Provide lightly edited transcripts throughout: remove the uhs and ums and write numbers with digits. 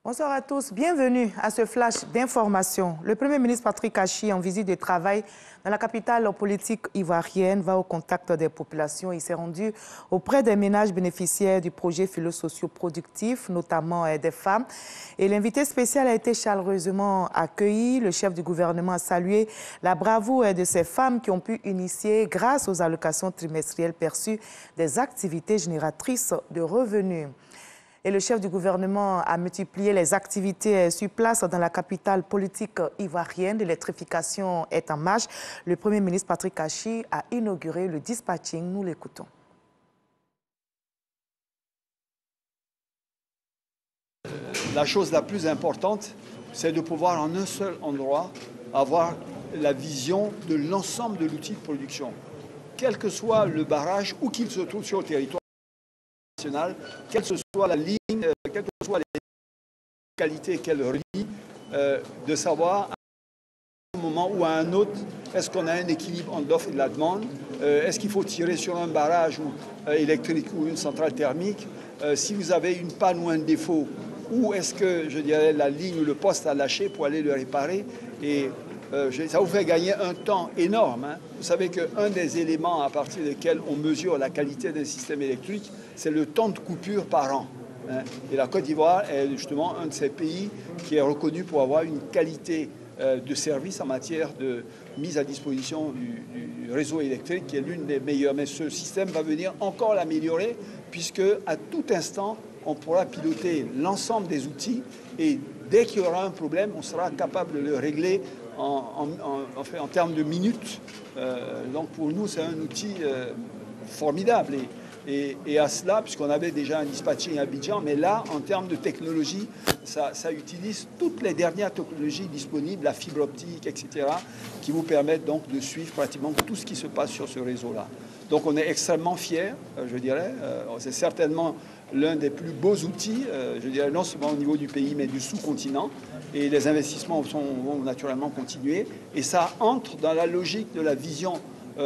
Bonsoir à tous, bienvenue à ce flash d'information. Le Premier ministre Patrick Achi, en visite de travail dans la capitale politique ivoirienne, va au contact des populations. Il s'est rendu auprès des ménages bénéficiaires du projet philo-socio-productif, notamment des femmes. Et l'invité spécial a été chaleureusement accueilli. Le chef du gouvernement a salué la bravoure de ces femmes qui ont pu initier, grâce aux allocations trimestrielles perçues, des activités génératrices de revenus. Et le chef du gouvernement a multiplié les activités sur place dans la capitale politique ivoirienne. L'électrification est en marche. Le Premier ministre Patrick Achi a inauguré le dispatching. Nous l'écoutons. La chose la plus importante, c'est de pouvoir en un seul endroit avoir la vision de l'ensemble de l'outil de production. Quel que soit le barrage, où qu'il se trouve sur le territoire national, quelle que soit la ligne, quelles que soient les qualités qu'elle relie, de savoir à un moment ou à un autre, est-ce qu'on a un équilibre entre l'offre et de la demande, est-ce qu'il faut tirer sur un barrage électrique ou une centrale thermique, si vous avez une panne ou un défaut, où est-ce que, je dirais, la ligne ou le poste a lâché pour aller le réparer. Et ça vous fait gagner un temps énorme. Hein. Vous savez qu'un des éléments à partir desquels on mesure la qualité d'un système électrique, c'est le temps de coupure par an. Hein. Et la Côte d'Ivoire est justement un de ces pays qui est reconnu pour avoir une qualité de service en matière de mise à disposition du réseau électrique qui est l'une des meilleures. Mais ce système va venir encore l'améliorer puisque à tout instant, on pourra piloter l'ensemble des outils et dès qu'il y aura un problème, on sera capable de le régler en termes de minutes. Donc pour nous, c'est un outil formidable. Et à cela, puisqu'on avait déjà un dispatching à Abidjan, mais là, en termes de technologie, ça utilise toutes les dernières technologies disponibles, la fibre optique, etc., qui vous permettent donc de suivre pratiquement tout ce qui se passe sur ce réseau-là. Donc on est extrêmement fiers, je dirais. C'est certainement l'un des plus beaux outils, je dirais, non seulement au niveau du pays, mais du sous-continent. Et les investissements vont naturellement continuer. Et ça entre dans la logique de la vision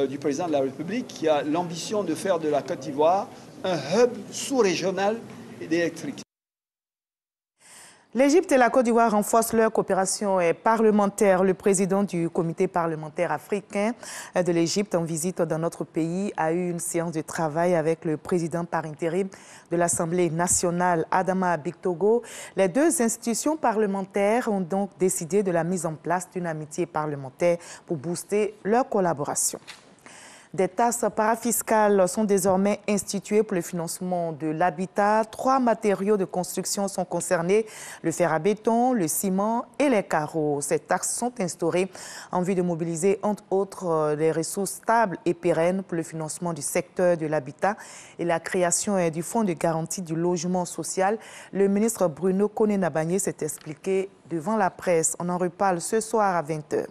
du président de la République qui a l'ambition de faire de la Côte d'Ivoire un hub sous-régional d'électricité. L'Égypte et la Côte d'Ivoire renforcent leur coopération parlementaire. Le président du comité parlementaire africain de l'Égypte en visite dans notre pays a eu une séance de travail avec le président par intérim de l'Assemblée nationale, Adama Bictogo. Les deux institutions parlementaires ont donc décidé de la mise en place d'une amitié parlementaire pour booster leur collaboration. Des taxes parafiscales sont désormais instituées pour le financement de l'habitat. 3 matériaux de construction sont concernés, le fer à béton, le ciment et les carreaux. Ces taxes sont instaurées en vue de mobiliser, entre autres, des ressources stables et pérennes pour le financement du secteur de l'habitat et la création du fonds de garantie du logement social. Le ministre Bruno Koné-Nabagné s'est expliqué devant la presse. On en reparle ce soir à 20 h.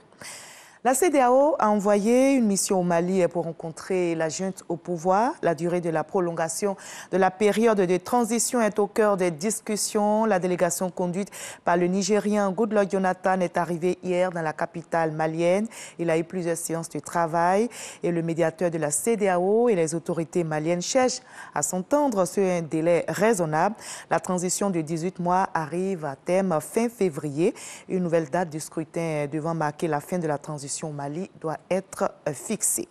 La CEDEAO a envoyé une mission au Mali pour rencontrer la junte au pouvoir. La durée de la prolongation de la période de transition est au cœur des discussions. La délégation conduite par le Nigérien Goodluck Jonathan est arrivée hier dans la capitale malienne. Il a eu plusieurs séances de travail et le médiateur de la CEDEAO et les autorités maliennes cherchent à s'entendre sur un délai raisonnable. La transition de 18 mois arrive à terme fin février. Une nouvelle date du scrutin devant marquer la fin de la transition au Mali doit être fixée.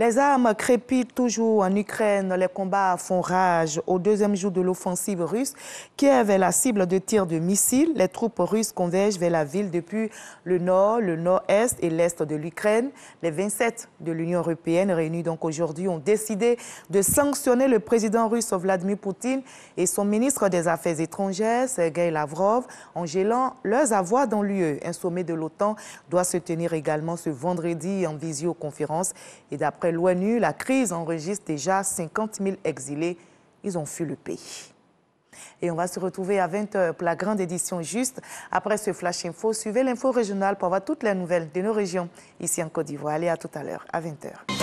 Les armes crépitent toujours en Ukraine. Les combats font rage. Au 2e jour de l'offensive russe, Kiev est la cible de tirs de missiles. Les troupes russes convergent vers la ville depuis le nord, le nord-est et l'est de l'Ukraine. Les 27 de l'Union européenne réunis donc aujourd'hui ont décidé de sanctionner le président russe Vladimir Poutine et son ministre des Affaires étrangères, Sergei Lavrov, en gelant leurs avoirs dans l'UE. Un sommet de l'OTAN doit se tenir également ce vendredi en visioconférence. Et d'après l'ONU, la crise enregistre déjà 50 000 exilés. Ils ont fui le pays. Et on va se retrouver à 20 h pour la grande édition juste. Après ce Flash Info, suivez l'info régionale pour avoir toutes les nouvelles de nos régions ici en Côte d'Ivoire. Allez, à tout à l'heure, à 20 h.